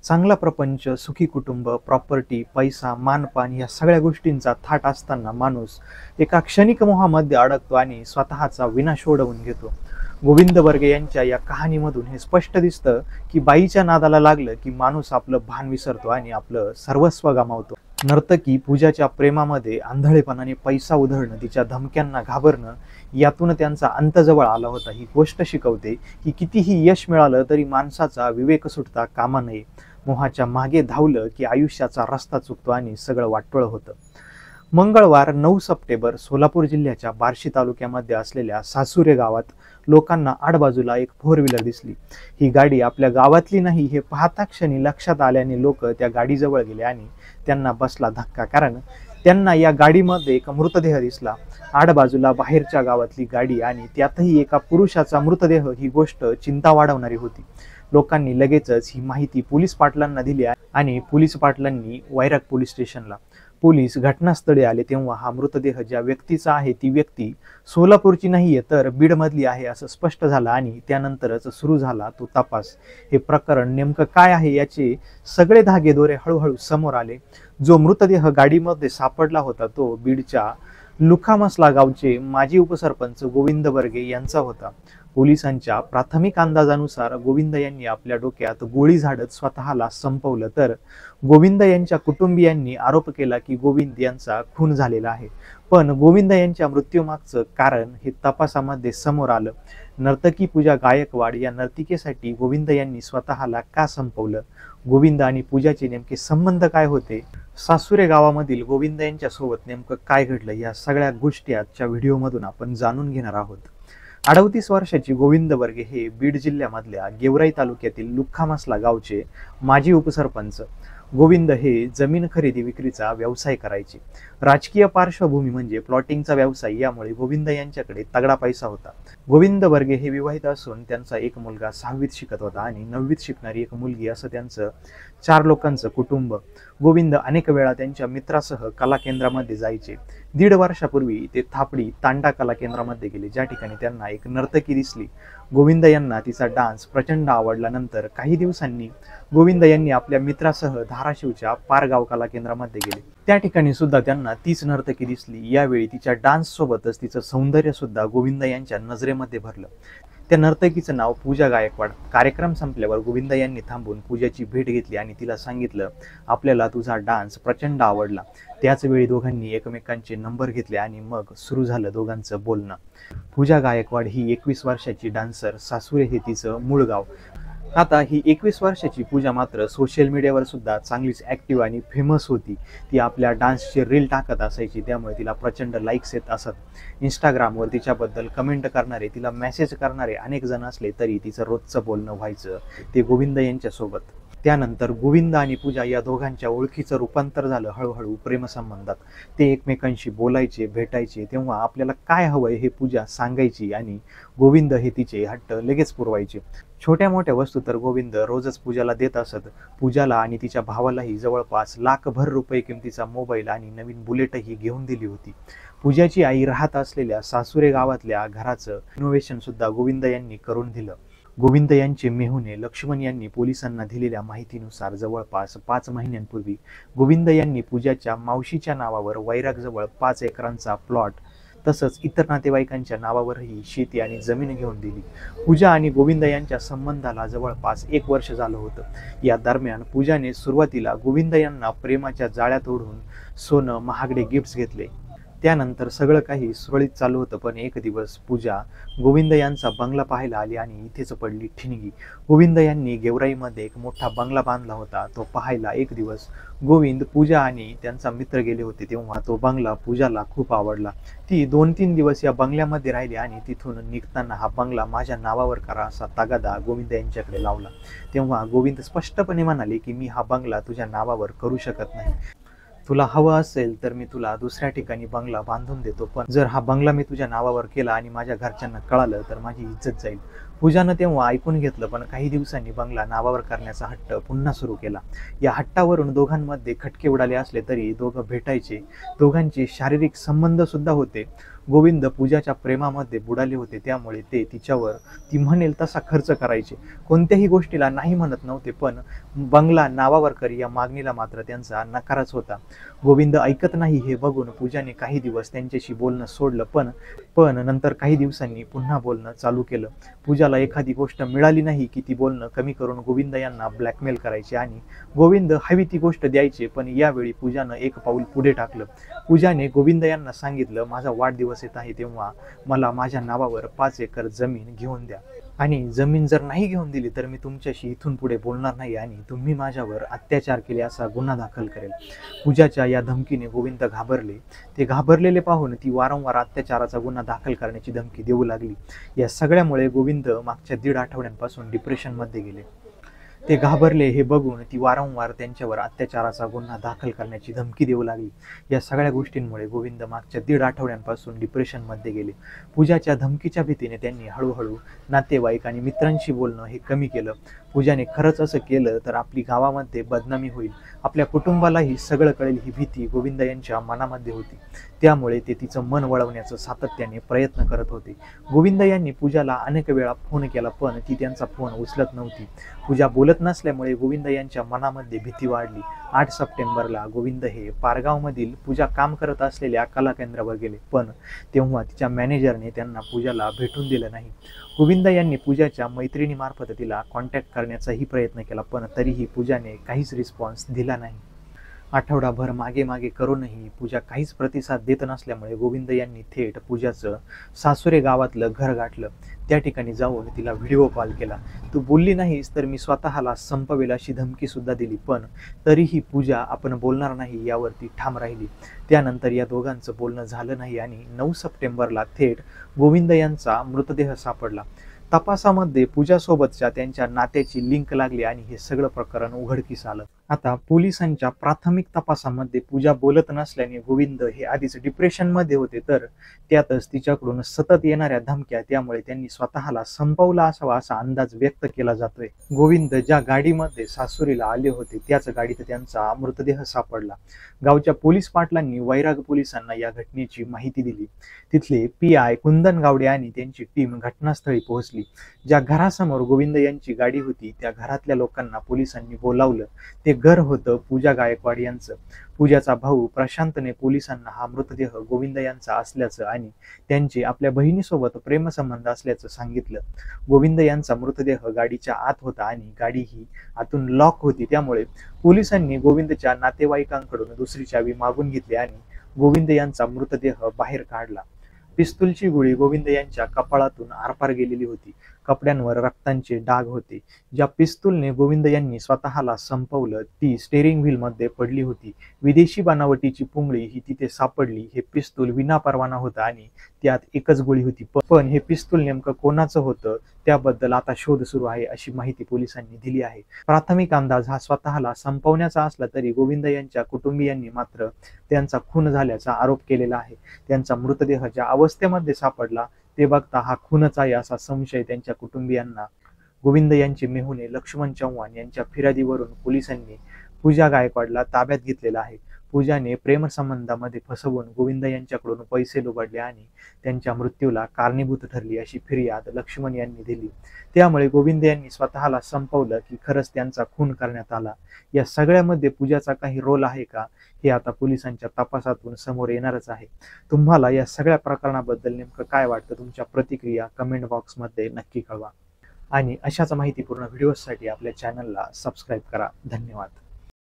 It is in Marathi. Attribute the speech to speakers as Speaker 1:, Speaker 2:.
Speaker 1: चांगला प्रपंच, सुखी कुटुंब, प्रॉपर्टी, पैसा, मानपान या सगळ्या गोष्टींचा थाट असताना माणूस एका क्षणिक मोहामध्ये अडकतो आणि स्वतःचा विनाश ओढवून घेतो. गोविंद बर्गे यांच्या या कहाणीमधून हे स्पष्ट दिसतं की बाईच्या नादाला लागलं की माणूस आपलं भान विसरतो आणि आपलं सर्वस्व गमावतो. नर्तकी पूजाच्या प्रेमामध्ये आंधळेपणाने पैसा उधळणं, तिच्या धमक्यांना घाबरणं, यातून त्यांचा अंत जवळ आला होता. ही गोष्ट शिकवते की कितीही यश मिळालं तरी माणसाचा विवेक सुटता कामा नये. मोहाच्या मागे धावलं की आयुष्याचा रस्ता चुकतो आणि सगळं वाटोळं होतं. मंगळवार 9 सप्टेंबर सोलापूर जिल्ह्याच्या बार्शी तालुक्यामध्ये असलेल्या सासुरे गावात लोकांना आडबाजूला एक 4 व्हीलर दिसली. ही गाडी आपल्या गावातली नाही हे पाहता क्षणी लक्षात आल्याने लोक त्या गाडीजवळ गेले आणि त्यांना बसला धक्का, कारण त्यांना या गाडीमध्ये एक मृतदेह दिसला. आडबाजूला बाहेरच्या गावातली गाडी आणि त्यातही एका पुरुषाचा मृतदेह, ही गोष्ट चिंता वाढवणारी होती. लोकांनी लगेचच ही माहिती पोलीस पाटलांना दिली आणि पोलीस पाटलांनी वैराग पोलीस स्टेशनला. पोलीस घटनास्थळी आले तेव्हा हा मृतदेह ज्या व्यक्तीचा आहे ती व्यक्ती सोलापूरची नाहीये तर बीडमधली आहे असं स्पष्ट झालं आणि त्यानंतरच सुरू झाला तो तपास. हे प्रकरण नेमकं काय आहे याचे सगळे धागेदोरे हळूहळू समोर आले. जो मृतदेह गाडीमध्ये सापडला होता तो बीडच्या लुखामसला गावचे माजी उपसरपंच गोविंद बर्गे यांचा होता. पोलिसांच्या प्राथमिक अंदाजानुसार गोविंद यांनी आपल्या डोक्यात गोळी झाडत स्वतःला संपवलं, तर गोविंद यांच्या कुटुंबियांनी आरोप केला की गोविंद यांचा खून झालेला आहे. पण गोविंद यांच्या मृत्यूमागचं कारण हे तपासामध्ये समोर आलं. नर्तकी पूजा गायकवाड या नर्तिकेसाठी गोविंद यांनी स्वतःला का संपवलं? गोविंद आणि पूजाचे नेमके संबंध काय होते? सासुरे गावामधील गोविंद यांच्या सोबत नेमकं काय घडलं, या सगळ्या गोष्टी आजच्या व्हिडिओमधून आपण जाणून घेणार आहोत. 38 वर्षाची गोविंद बर्गे हे बीड जिल्ह्यामधल्या गेवराई तालुक्यातील लुखामसला गावचे माजी उपसरपंच. गोविंद हे जमीन खरेदी विक्रीचा व्यवसाय करायचे. राजकीय पार्श्वभूमी म्हणजे प्लॉटिंगचा व्यवसाय, यामुळे गोविंद यांच्याकडे तगडा पैसा होता. गोविंद बर्गे हे विवाहित असून त्यांचा एक मुलगा 6वीत शिकत होता आणि 9वीत शिकणारी एक मुलगी, असं त्यांचं 4 लोकांचं कुटुंब. गोविंद अनेक वेळा त्यांच्या मित्रासह कला केंद्रामध्ये जायचे. 1.5 वर्षापूर्वी ते थापडी तांडा कला केंद्रामध्ये गेले, ज्या ठिकाणी त्यांना एक नर्तकी दिसली. गोविंद यांना तिचा डान्स प्रचंड आवडला. नंतर काही दिवसांनी गोविंद यांनी आपल्या मित्रासह धाराशिवच्या पारगाव कला केंद्रामध्ये गेले. त्या ठिकाणी सुद्धा त्यांना तीच नर्तकी दिसली. यावेळी तिच्या डान्स सोबतच तिचं सौंदर्य सुद्धा गोविंद यांच्या नजरेमध्ये भरलं. त्या नर्तकीचं नाव पूजा गायकवाड. कार्यक्रम संपल्यावर गोविंद यांनी थांबून पूजाची भेट घेतली आणि तिला सांगितलं, आपल्याला तुझा डान्स प्रचंड आवडला. त्याच वेळी दोघांनी एकमेकांचे नंबर घेतले आणि मग सुरू झालं दोघांचं बोलणं. पूजा गायकवाड ही 21 वर्षाची डान्सर. सासुरे हे तिचं मूळ गाव. आता ही 21 वर्षाची पूजा मात्र सोशल मीडियावर सुद्धा चांगलीच ॲक्टिव्ह आणि फेमस होती. ती आपल्या डान्सचे रील टाकत असायची, त्यामुळे तिला प्रचंड लाईक्स येत असत. इंस्टाग्रामवर तिच्याबद्दल कमेंट करणारे, तिला मेसेज करणारे अनेक जण असले तरी तिचं रोजचं बोलणं व्हायचं ते गोविंद यांच्यासोबत. त्यानंतर गोविंद आणि पूजा या दोघांच्या ओळखीचं रूपांतर झालं हळूहळू प्रेमसंबंधात. ते एकमेकांशी बोलायचे, भेटायचे. तेव्हा आपल्याला काय हवंय हे पूजा सांगायची आणि गोविंद हे तिचे हट्ट लगेच पुरवायचे. छोट्या मोठ्या वस्तू तर गोविंद रोजच पूजाला देत असत. पूजाला आणि तिच्या भावालाही जवळपास लाखभर रुपये किमतीचा मोबाईल आणि नवीन बुलेटही घेऊन दिली होती. पूजाची आई राहत असलेल्या सासुरे गावातल्या घराचं रिनोव्हेशन सुद्धा गोविंद यांनी करून दिलं. गोविंद यांचे मेहुणे लक्ष्मण यांनी पोलिसांना दिलेल्या माहितीनुसार जवळपास 5 महिन्यांपूर्वी गोविंद यांनी पूजाच्या मावशीच्या नावावर वैरागजवळ 5 एकरांचा प्लॉट तसंच इतर नातेवाईकांच्या नावावरही शेती आणि जमीन घेऊन दिली. पूजा आणि गोविंद यांच्या संबंधाला जवळपास 1 वर्ष झालं होतं. या दरम्यान पूजाने सुरुवातीला गोविंद यांना प्रेमाच्या जाळ्यात ओढून सोनं, महागडे गिफ्ट्स घेतले. त्यानंतर सगळं काही सुरळीत चालू होतं. पण एक दिवस पूजा गोविंद यांचा बंगला पाहायला आली आणि इथेच पडली ठिणगी. गोविंद यांनी गेवराईमध्ये एक मोठा बंगला बांधला होता. तो पाहायला एक दिवस गोविंद, पूजा आणि त्यांचा मित्र गेले होते. तेव्हा तो बंगला पूजाला खूप आवडला. ती 2-3 दिवस या बंगल्यामध्ये राहिली आणि तिथून निघताना हा बंगला माझ्या नावावर करा असा तगादा गोविंद यांच्याकडे लावला. तेव्हा गोविंद स्पष्टपणे म्हणाले की मी हा बंगला तुझ्या नावावर करू शकत नाही. तुला हवं असेल तर मी तुला दुसऱ्या ठिकाणी बंगला बांधून देतो, पण जर हा बंगला मी तुझ्या नावावर केला आणि माझ्या घरच्यांना कळालं तर माझी इज्जत जाईल. पूजानं तेव्हा ऐकून घेतलं, पण काही दिवसांनी बंगला नावावर करण्याचा हट्ट पुन्हा सुरू केला. या हट्टावरून दोघांमध्ये खटके उडाले असले तरी दोघं भेटायचे. दोघांचे शारीरिक संबंध सुद्धा होते. गोविंद पूजाच्या प्रेमामध्ये बुडाले होते, त्यामुळे ते तिच्यावर ती म्हणेल तसा खर्च करायचे, कोणत्याही गोष्टीला नाही म्हणत नव्हते. पण बंगला नावावर कर या मागणीला मात्र त्यांचा नकारच होता. गोविंद ऐकत नाही हे बघून पूजाने काही दिवस त्यांच्याशी बोलणं सोडलं, पण नंतर काही दिवसांनी पुन्हा बोलणं चालू केलं. पूजाला एखादी गोष्ट मिळाली नाही की ती बोलणं कमी करून गोविंद यांना ब्लॅकमेल करायचे आणि गोविंद हवी ती गोष्ट द्यायचे. पण यावेळी पूजानं एक पाऊल पुढे टाकलं. पूजाने गोविंद यांना सांगितलं, माझा वाढदिवस येत आहे, तेव्हा मला माझ्या नावावर 5 एकर जमीन घेऊन द्या, आणि जमीन जर नाही घेऊन दिली तर मी तुमच्याशी इथून पुढे बोलणार नाही आणि तुम्ही माझ्यावर अत्याचार केले असा गुन्हा दाखल करेल. पूजाच्या या धमकीने गोविंद घाबरले. ते घाबरलेले पाहून ती वारंवार अत्याचाराचा गुन्हा दाखल करण्याची धमकी देऊ लागली. या सगळ्यामुळे गोविंद मागच्या 1.5 आठवड्यांपासून डिप्रेशनमध्ये गेले. ते घाबरले हे बघून ती वारंवार त्यांच्यावर अत्याचाराचा गुन्हा दाखल करण्याची धमकी देऊ लागली. या सगळ्या गोष्टींमुळे गोविंद मागच्या 1.5 आठवड्यांपासून डिप्रेशनमध्ये गेले. पूजाच्या धमकीच्या भीतीने त्यांनी हळूहळू नातेवाईक आणि मित्रांशी बोलणं हे कमी केलं. पूजाने खरंच असं केलं तर आपली गावामध्ये बदनामी होईल, आपल्या कुटुंबालाही सगळं कळेल, ही भीती गोविंद यांच्या मनामध्ये होती. त्यामुळे ते तिचं मन वळवण्याचं सातत्याने प्रयत्न करत होते. गोविंद यांनी पूजाला अनेक वेळा फोन केला, पण ती त्यांचा फोन उचलत नव्हती. पूजा बोलत नसल्यामुळे गोविंद यांच्या मनामध्ये भीती वाढली. 8 सप्टेंबरला गोविंद हे पारगावमधील पूजा काम करत असलेल्या कला केंद्रावर गेले, पण तेव्हा तिच्या मॅनेजरने त्यांना पूजाला भेटून दिलं नाही. गोविंद यांनी पूजाच्या मैत्रिणीमार्फत तिला कॉन्टॅक्ट करण्याचाही प्रयत्न केला, पण तरीही पूजाने काहीच रिस्पॉन्स दिला नाही. आठवडाभर मागे मागे करूनही पूजा काहीच प्रतिसाद देत नसल्यामुळे गोविंद यांनी थेट पूजाचं सासुरे गावातलं घर गाठलं. त्या ठिकाणी जाऊन तिला व्हिडिओ कॉल केला. तू बोलली नाहीस तर मी स्वतःला संपवेल अशी धमकी सुद्धा दिली, पण तरीही पूजा आपण बोलणार नाही यावरती ठाम राहिली. त्यानंतर या दोघांचं बोलणं झालं नाही आणि 9 सप्टेंबरला थेट गोविंद यांचा मृतदेह सापडला. तपासामध्ये पूजासोबतच्या त्यांच्या नात्याची लिंक लागली आणि हे सगळं प्रकरण उघडकीस आलं. आता पोलिसांच्या प्राथमिक तपासामध्ये पूजा बोलत नसल्याने गोविंद हे आधीच डिप्रेशनमध्ये होते, तर त्यातच तिच्याकडून सतत येणाऱ्या धमक्या, त्यामुळे त्यांनी स्वतःला संपवला असावा असा अंदाज व्यक्त केला जातोय. गोविंद ज्या गाडीमध्ये सासुरीला आले होते त्याच गाडीत त्यांचा मृतदेह सापडला. गावच्या पोलीस पाटलांनी वैराग पोलिसांना या घटनेची माहिती दिली. तिथले PI कुंदन गावडे आणि त्यांची टीम घटनास्थळी पोहोचली. ज्या घरासमोर गोविंद यांची गाडी होती त्या घरातल्या लोकांना पोलिसांनी बोलावलं. ते घर होतं पूजा गायकवाड यांचं. पूजाचा भाऊ प्रशांतने पोलिसांना हा मृतदेह गोविंद यांचा असल्याचं आणि त्यांचे आपल्या बहिणीसोबत प्रेमसंबंध असल्याचं सांगितलं. गोविंद यांचा मृतदेह गाडीच्या आत होता आणि गाडी ही आतून लॉक होती, त्यामुळे पोलिसांनी गोविंदच्या नातेवाईकांकडून दुसरी चावी मागून घेतली आणि गोविंद यांचा मृतदेह बाहेर काढला. पिस्तूलची गोळी गोविंद यांच्या कपाळातून आरपार गेलेली होती. कपड्यांवर रक्तांचे डाग होते. ज्या पिस्तूलने गोविंद यांनी स्वतःला संपवलं ती स्टेअरिंग व्हील मध्ये पडली होती. विदेशी बनावटीची पुंगळी ही तिथे सापडली. हे पिस्तूल विनापरवाना होतं आणि त्यात एकच गोळी होती, पण हे पिस्तूल नेमकं कोणाचं होतं त्याबद्दल आता शोध सुरू आहे अशी माहिती पोलिसांनी दिली आहे. प्राथमिक अंदाज हा स्वतःला संपवण्याचा असला तरी गोविंद यांच्या कुटुंबियांनी मात्र त्यांचा खून झाल्याचा आरोप केलेला आहे. त्यांचा मृतदेह ज्या अवस्थेमध्ये सापडला ते बघता हा खूनच आहे असा संशय त्यांच्या कुटुंबियांना. गोविंद यांचे मेहुणे लक्ष्मण चव्हाण यांच्या फिर्यादीवरून पोलिसांनी पूजा गायकवाडला ताब्यात घेतलेला आहे. पूजाने प्रेमसंबंधामध्ये फसवून गोविंद यांच्याकडून पैसे लुबाडले आणि त्यांच्या मृत्यूला कारणीभूत ठरली अशी फिर्याद लक्ष्मण यांनी दिली. त्यामुळे गोविंद यांनी स्वतःला संपवलं की खरंच त्यांचा खून करण्यात आला. या सगळ्यामध्ये पूजाचा काही रोल आहे का हे आता पोलिसांच्या तपासातून समोर येणारच आहे. तुम्हाला या सगळ्या प्रकरणाबद्दल नेमकं काय वाटतं? तुमच्या प्रतिक्रिया कमेंट बॉक्समध्ये नक्की कळवा आणि अशाच माहितीपूर्ण व्हिडिओसाठी आपल्या चॅनलला सबस्क्राईब करा. धन्यवाद.